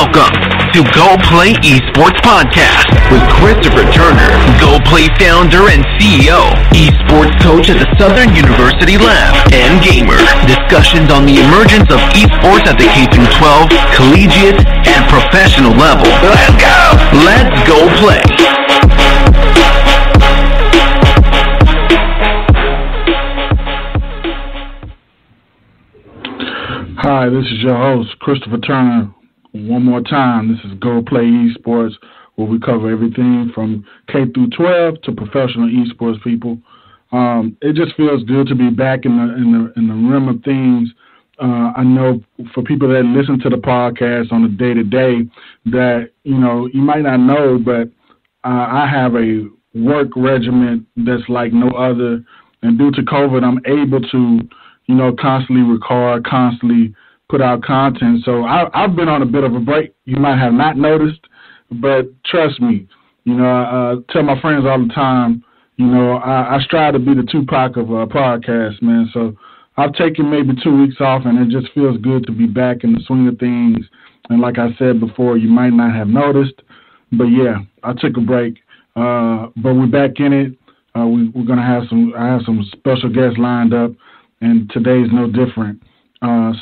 Welcome to Go Play Esports Podcast with Christopher Turner, Go Play founder and CEO, esports coach at the Southern University Lab, and gamer. Discussions on the emergence of esports at the K-12, collegiate, and professional level. Let's go! Let's go play! Hi, this is your host, Christopher Turner. One more time, this is Go Play Esports, where we cover everything from K through 12 to professional esports people. It just feels good to be back in the realm of things. I know for people that listen to the podcast on a day-to-day that, you might not know, but I have a work regimen that's like no other. And due to COVID, I'm able to constantly record, constantly put out content. So I've been on a bit of a break. You might have not noticed, but trust me, I tell my friends all the time, I strive to be the Tupac of podcasts, man. So I've taken maybe 2 weeks off, and it just feels good to be back in the swing of things. And like I said before, you might not have noticed, but yeah, I took a break. But we're back in it. We're gonna have some special guests lined up, and today's no different.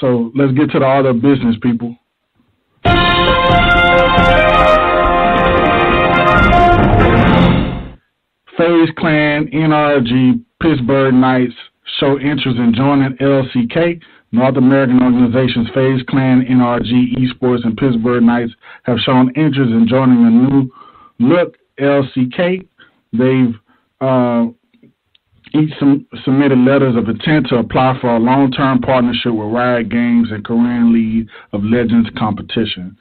So let's get to the order of business, people. FaZe Clan, NRG, Pittsburgh Knights show interest in joining LCK. North American organizations FaZe Clan, NRG, Esports, and Pittsburgh Knights have shown interest in joining the new look LCK. They've each submitted letters of intent to apply for a long-term partnership with Riot Games and Korean League of Legends competition.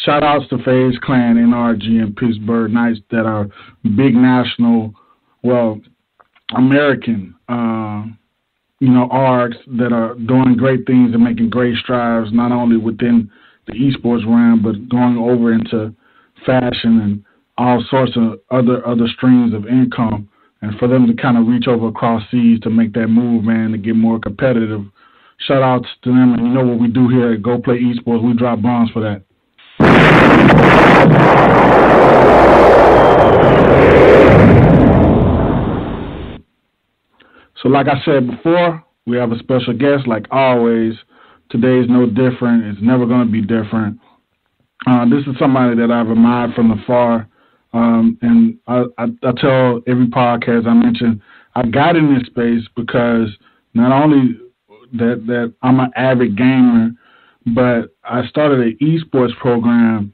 Shout-outs to FaZe Clan, NRG, and Pittsburgh Knights that are big national, American, ARCs that are doing great things and making great strides, not only within the esports realm, but going over into fashion and all sorts of other streams of income. And for them to kind of reach over across seas to make that move, man, to get more competitive. Shout outs to them. And you know what we do here at Go Play Esports. We drop bombs for that. So like I said before, we have a special guest like always. Today is no different. It's never going to be different. This is somebody that I've admired from afar. And I tell every podcast I mention, I got in this space because not only that I'm an avid gamer, but I started an esports program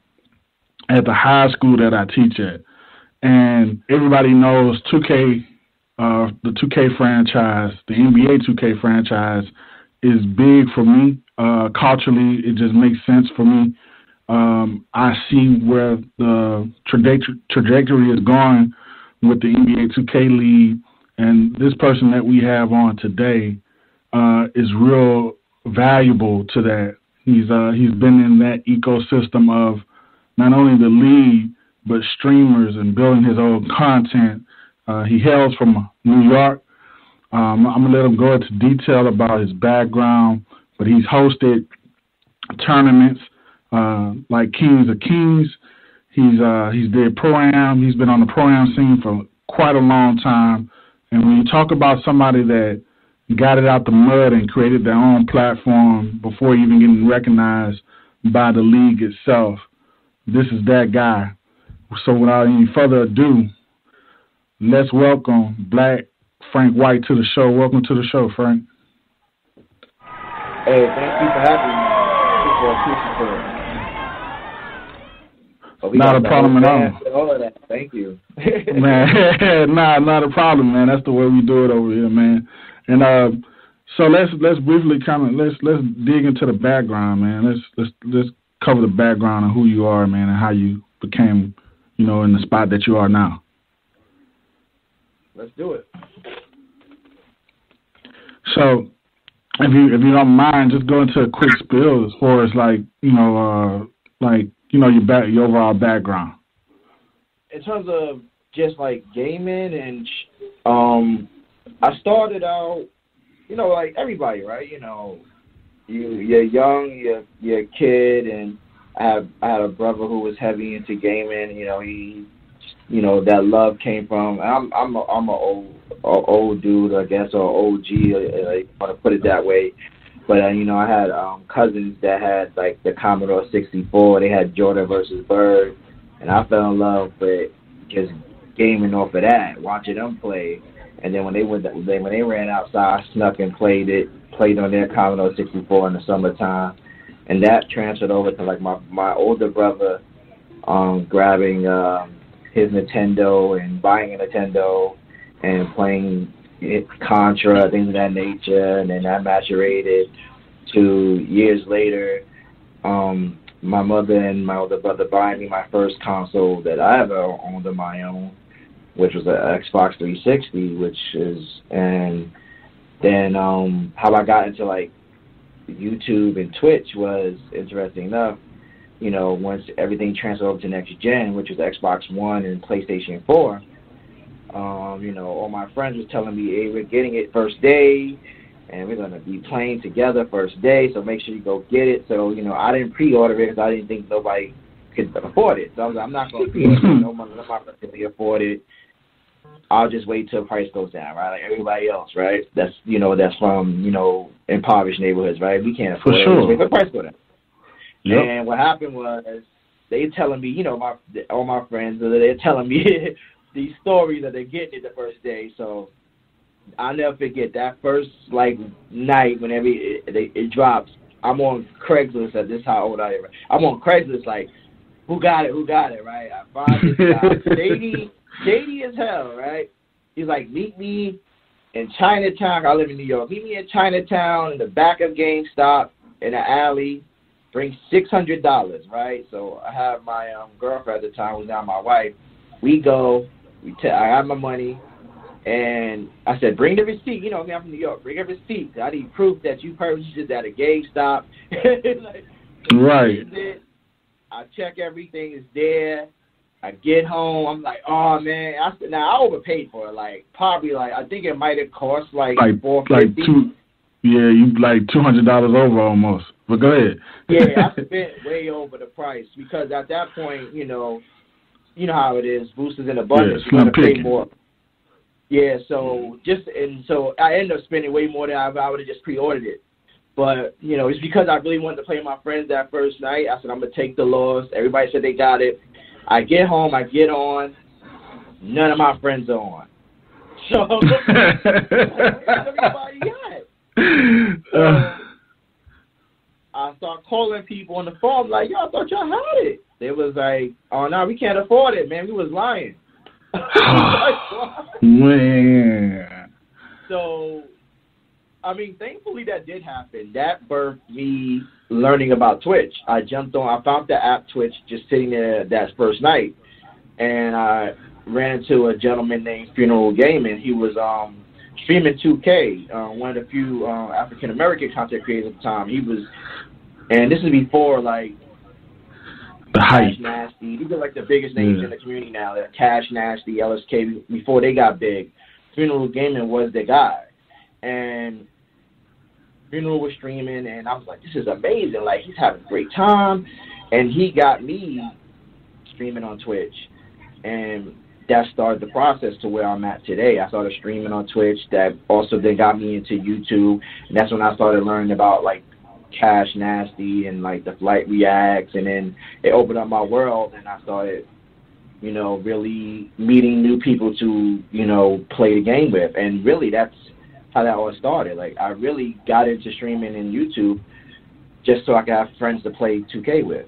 at the high school that I teach at. And everybody knows 2K, the 2K franchise, the NBA2K franchise is big for me. Culturally, it just makes sense for me. I see where the trajectory is going with the NBA2K League, and this person that we have on today is real valuable to that. He's been in that ecosystem of not only the league but streamers and building his own content. He hails from New York. I'm gonna let him go into detail about his background, but he's hosted tournaments. Like Kings of Kings. He's did Pro-Am. He's been on the Pro-Am scene for quite a long time. And when you talk about somebody that got it out the mud and created their own platform before even getting recognized by the league itself, this is that guy. So without any further ado, let's welcome Black Frank White to the show. Welcome to the show, Frank. Hey, thank you for having me. Not a problem at all of that. Thank you. Man, not a problem, man. That's the way we do it over here, man. And so let's briefly let's dig into the background, man. Let's cover the background of who you are, man, and how you became, in the spot that you are now. Let's do it. So if you don't mind, just go into a quick spiel as far as your overall background. In terms of just like gaming and I started out, like everybody, right? You're young, you're a kid, and I had a brother who was heavy into gaming. That love came from. I'm a old dude, I guess, or OG. I want to put it that way. But I had cousins that had like the Commodore 64. They had Jordan versus Bird, and I fell in love with just gaming off of that, watching them play. And then when they ran outside, I snuck and played on their Commodore 64 in the summertime, and that transferred over to like my older brother, grabbing his Nintendo and buying a Nintendo and playing Contra, things of that nature, and then that maturated to years later. My mother and my older brother buying me my first console that I ever owned on my own, which was an Xbox 360, and then how I got into like YouTube and Twitch was interesting enough. Once everything transferred over to next gen, which was Xbox One and PlayStation 4, all my friends was telling me, hey, we're getting it first day, and we're going to be playing together first day, so make sure you go get it. So, I didn't pre-order it because I didn't think nobody could afford it. So I was like, I'm not going to pre-order it. Nobody's going to afford it. I'll just wait till the price goes down, right? Like everybody else, right? That's from, impoverished neighborhoods, right? We can't afford it. Just wait for the price to go down. Yep. And what happened was they telling me, all my friends, they're telling me these stories that they're getting it the first day. So I'll never forget that first night whenever it drops. I'm on Craigslist. This is how old I am. I'm on Craigslist like, who got it, right? I find this guy, shady as hell, right? He's like, meet me in Chinatown. I live in New York. Meet me in Chinatown in the back of GameStop in the alley. Bring $600, right? So I have my girlfriend at the time, who's now my wife. We go. I have my money, and I said, bring the receipt. I'm from New York. Bring a receipt. I need proof that you purchased it at a GameStop. Right. I check everything is there. I get home. I'm like, oh man. I overpaid for it. Probably I think it might have cost $450. Yeah, you $200 over almost. But go ahead. Yeah, I spent way over the price because at that point, you know how it is. Boosters in abundance. Yeah, you're going to pay more. Yeah, so I ended up spending way more than I would have just pre-ordered it. But, it's because I really wanted to play with my friends that first night. I said, I'm going to take the loss. Everybody said they got it. I get home, I get on. None of my friends are on. So, everybody got it. So, I start calling people on the phone, like, yo, I thought y'all had it. They was like, oh, no, we can't afford it, man. We was lying. Man. So, thankfully that did happen. That birthed me learning about Twitch. I found the app Twitch just sitting there that first night, and I ran into a gentleman named Funeral Gaming. He was streaming 2K, one of the few African-American content creators at the time. And this is before, the Cashnastygaming. These are, the biggest names in the community now. Cashnastygaming, LSK, before they got big. Funeral Gaming was the guy. And Funeral was streaming, and I was like, this is amazing. He's having a great time. And he got me streaming on Twitch. And that started the process to where I'm at today. I started streaming on Twitch. That also then got me into YouTube. And that's when I started learning about, Cash Nasty and, the Flight Reacts. And then it opened up my world, and I started, really meeting new people to, play the game with. And really, that's how that all started. I really got into streaming in YouTube just so I could have friends to play 2K with.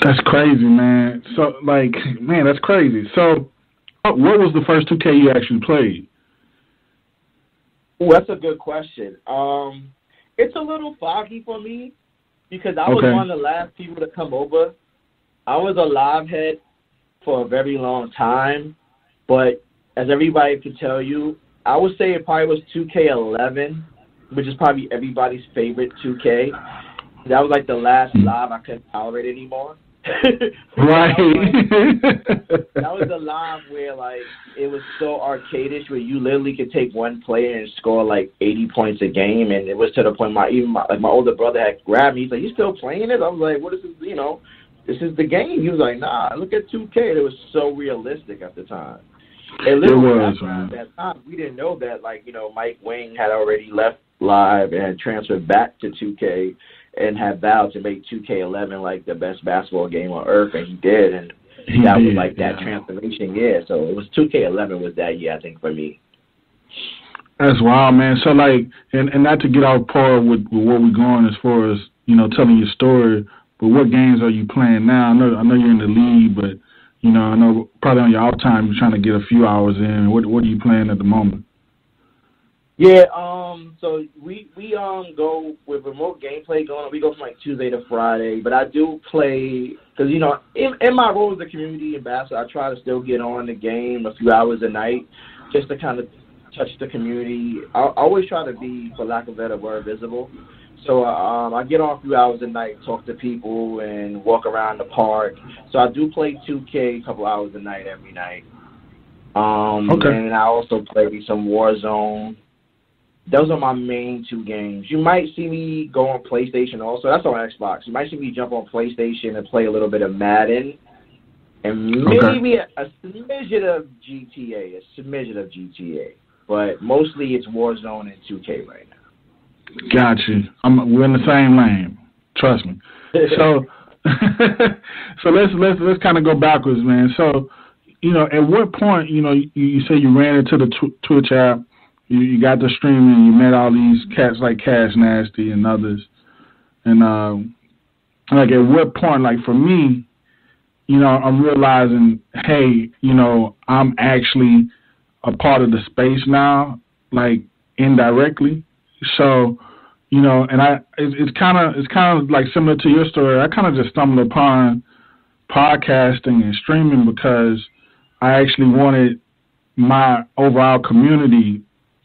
That's crazy, man. So, that's crazy. So, what was the first 2K you actually played? Ooh, that's a good question. It's a little foggy for me because I was one of the last people to come over. I was a live head for a very long time, but as everybody can tell you, I would say it probably was 2K11, which is probably everybody's favorite 2K. That was the last live I couldn't tolerate anymore. Right. That was a live where, like, it was so arcadish where you literally could take one player and score, like, 80 points a game, and it was to the point my older brother had grabbed me. He's like, "You still playing it?" I was like, "What is this, this is the game." He was like, "Nah, look at 2K." It was so realistic at the time. And literally at that time, we didn't know that, like, Mike Wing had already left Live and had transferred back to 2K and had vowed to make 2K11 like the best basketball game on earth, and he did, and that was like that transformation year. So it was 2K11 was that year, I think, for me. That's wild, man. So, like, and not to get off par with where we're going as far as, telling your story, but what games are you playing now? I know you're in the league, but, I know probably on your off time you're trying to get a few hours in. What are you playing at the moment? Yeah, so we go with remote gameplay going on. We go from like Tuesday to Friday, but I do play because in my role as a community ambassador, I try to still get on the game a few hours a night just to kind of touch the community. I always try to be, for lack of a better word, visible. So I get on a few hours a night, talk to people, and walk around the park. So I do play 2K a couple hours a night every night. Okay. And I also play some Warzone. Those are my main two games. You might see me go on PlayStation also. That's on Xbox. You might see me jump on PlayStation and play a little bit of Madden and maybe a smidgen of GTA. But mostly it's Warzone and 2K right now. Got you. We're in the same lane. Trust me. So let's kind of go backwards, man. So, at what point, you say you ran into the Twitch app, you got the streaming, you met all these cats like Cashnasty and others. And, like, at what point, like, for me, I'm realizing, hey, I'm actually a part of the space now, like, indirectly. So, and it's kind of like similar to your story. I kind of just stumbled upon podcasting and streaming because I actually wanted my overall community,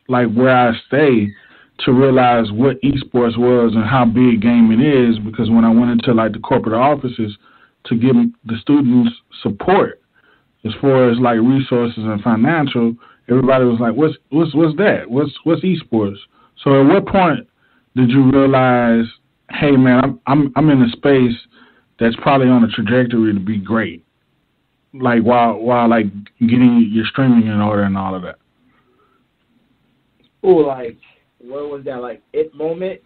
like where I stay, to realize what esports was and how big gaming is. Because when I went into like the corporate offices to give the students support as far as like resources and financial, everybody was like, "What's that? What's esports?" So at what point did you realize, hey man, I'm in a space that's probably on a trajectory to be great, like while like getting your streaming in order and all of that? Oh, like, what was that, like, it moment?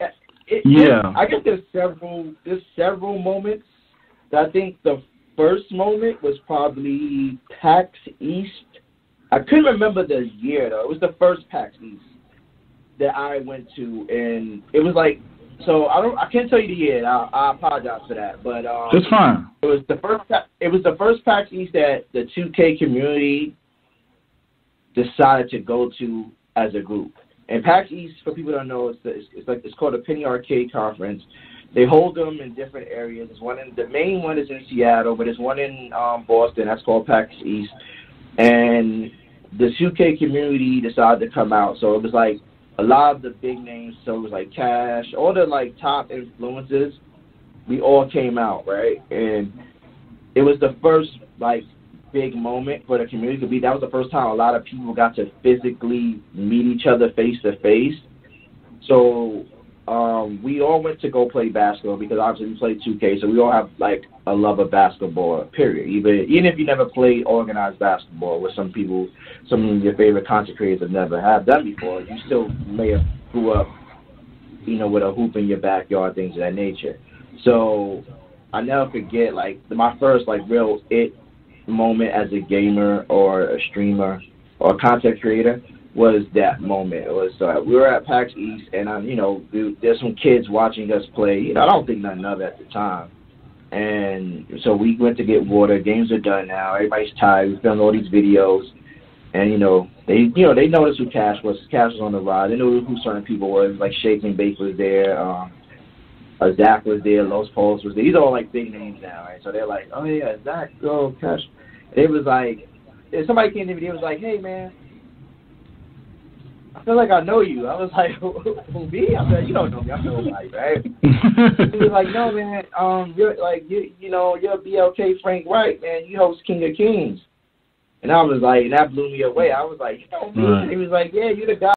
I guess there's several moments. I think the first moment was probably PAX East. I couldn't remember the year, though. It was the first PAX East that I went to, and it was like, so I can't tell you the year. I apologize for that, but it's fine. It was the first PAX East that the 2K community decided to go to as a group. And PAX East, for people that don't know, it's called a Penny Arcade Conference. They hold them in different areas. The main one is in Seattle, but there's one in Boston. That's called PAX East. And the 2K community decided to come out. So it was like a lot of the big names. So it was like Cash, all the like top influencers. We all came out, right? And it was the first like big moment for the community. That was the first time a lot of people got to physically meet each other face to face. So we all went to go play basketball because obviously we played 2K, so we all have like a love of basketball, period. Even if you never played organized basketball, with some of your favorite content creators have never have done before, you still may have grew up, with a hoop in your backyard, things of that nature. So I never forget like my first like real moment as a gamer or a streamer or a content creator was that moment. It was we were at PAX East, and there's some kids watching us play. I don't think nothing of it at the time, and so we went to get water. Games are done now. Everybody's tired. We filmed all these videos, and they noticed who Cash was. Cash was on the ride. They knew who certain people were. Like Shake and Bake was there. Zach was there. Los Pols was there. These are all like big names now, right? So they're like, oh yeah, Zach, oh Cash. It was like, if somebody came to me, they was like, hey man, I feel like I know you. I was like, who me? I said, you don't know me. I'm nobody, right? He was like, no, man. You're like you're BLK Frank Wright, man. You host King of Kings. And I was like, and that blew me away. I was like, you know me? And he was like, yeah, you're the guy